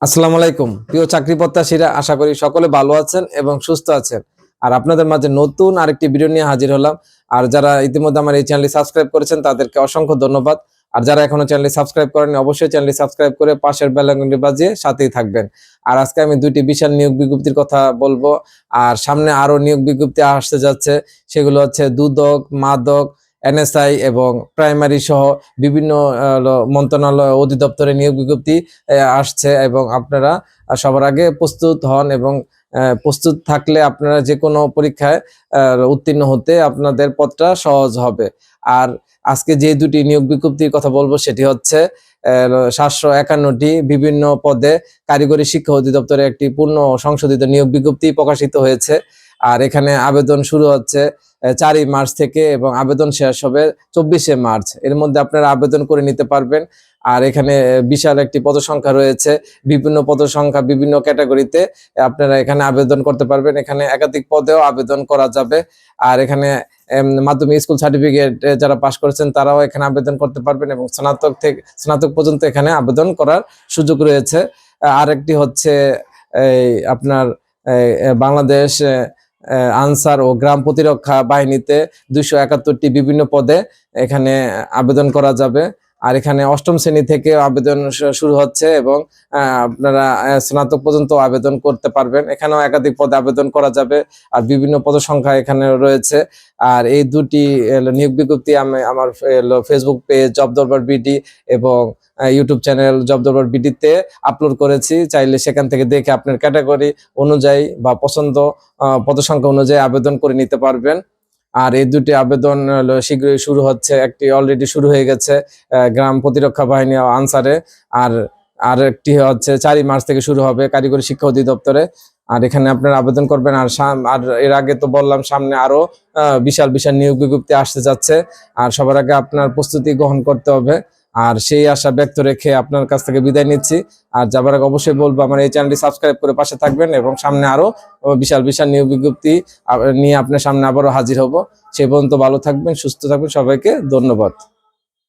আসসালামু আলাইকুম প্রিয় চাকরি প্রত্যাশীরা, আশা করি সকলে ভালো আছেন এবং সুস্থ আছেন। আর আপনাদের মাঝে নতুন আরেকটি ভিডিও নিয়ে হাজির হলাম। আর যারা ইতিমধ্যে আমার এই চ্যানেলটি সাবস্ক্রাইব করেছেন তাদেরকে অসংখ্য ধন্যবাদ। আর যারা এখনো চ্যানেলটি সাবস্ক্রাইব করেননি অবশ্যই চ্যানেলটি সাবস্ক্রাইব করে পাশের বেল আইকনটি বাজিয়ে সাথেই থাকবেন। আর আজকে আমি দুইটি বিশাল নিয়োগ বিজ্ঞপ্তির কথা বলবো। আর সামনে আরো নিয়োগ বিজ্ঞপ্তি আসতে যাচ্ছে, সেগুলো হচ্ছে দুদক, মাদক, এনএসআই এবং প্রাইমারি সহ বিভিন্ন মন্ত্রণালয় অধিদপ্তরে নিয়োগ বিজ্ঞপ্তি আসছে এবং আপনারা সবার আগে প্রস্তুত হন এবং প্রস্তুত থাকলে আপনারা যে কোনো পরীক্ষায় উত্তীর্ণ হতে আপনাদের পথটা সহজ হবে। আর আজকে যে দুটি নিয়োগ বিজ্ঞপ্তির কথা বলবো সেটি হচ্ছে 751টি বিভিন্ন পদে কারিগরি শিক্ষা অধিদপ্তরে একটি পূর্ণ সংশোধিত নিয়োগ বিজ্ঞপ্তি প্রকাশিত হয়েছে। আর এখানে আবেদন শুরু হচ্ছে 4 মার্চ থেকে এবং আবেদন শেষ হবে 24 মার্চ। এর মধ্যে আপনারা আবেদন করে নিতে পারবেন। আর এখানে বিশাল একটি পদসংখ্যা রয়েছে, বিভিন্ন পদসংখ্যা বিভিন্ন ক্যাটাগরিতে আপনারা এখানে আবেদন করতে পারবেন। এখানে একাধিক পদেও আবেদন করা যাবে। আর এখানে মাধ্যমিক স্কুল সার্টিফিকেট যারা পাশ করেছেন তারাও এখানে আবেদন করতে পারবেন এবং স্নাতক পর্যন্ত এখানে আবেদন করার সুযোগ রয়েছে। আরেকটি হচ্ছে আপনার বাংলাদেশ আনসার ও গ্রাম প্রতিরক্ষা বাহিনীতে 271টি বিভিন্ন পদে এখানে আবেদন করা যাবে। আর এখানে 8ম শ্রেণী থেকে আবেদন শুরু হচ্ছে এবং আপনারা স্নাতক পর্যন্ত আবেদন করতে পারবেন। এখানেও একাধিক পদে আবেদন করা যাবে আর বিভিন্ন পদ সংখ্যা এখানে রয়েছে। আর এই দুটি নিয়োগ বিজ্ঞপ্তি আমি আমার ফেসবুক পেজ জব দরবার বিডি এবং ইউটিউব চ্যানেল জব দরবার বিডিতে আপলোড করেছি। চাইলে সেখান থেকে দেখে আপনার ক্যাটাগরি অনুযায়ী বা পছন্দ পদসংখ্যা অনুযায়ী আবেদন করে নিতে পারবেন। আর এই দুটি আবেদন শীঘ্রই শুরু হচ্ছে, একটি অলরেডি শুরু হয়ে গেছে গ্রাম প্রতিরক্ষা বাহিনী আনসারে, আর একটি হচ্ছে 4 মার্চ থেকে শুরু হবে কারিগরি শিক্ষা অধিদপ্তরে। আর এখানে আপনারা আবেদন করবেন। আর এর আগে তো বললাম সামনে আরো বিশাল বিশাল নিয়োগ বিজ্ঞপ্তি আসতে যাচ্ছে। আর সবার আগে আপনার প্রস্তুতি গ্রহণ করতে হবে। আর সেই আশা ব্যক্ত রেখে আপনার কাছ থেকে বিদায় নিচ্ছি। আর যাবার আগে অবশ্যই বলবো আমার এই চ্যানেলটি সাবস্ক্রাইব করে পাশে থাকবেন এবং সামনে আরো বিশাল বিশাল নিয়োগ বিজ্ঞপ্তি নিয়ে আপনার সামনে আবারও হাজির হব। সে পর্যন্ত ভালো থাকবেন, সুস্থ থাকবেন। সবাইকে ধন্যবাদ।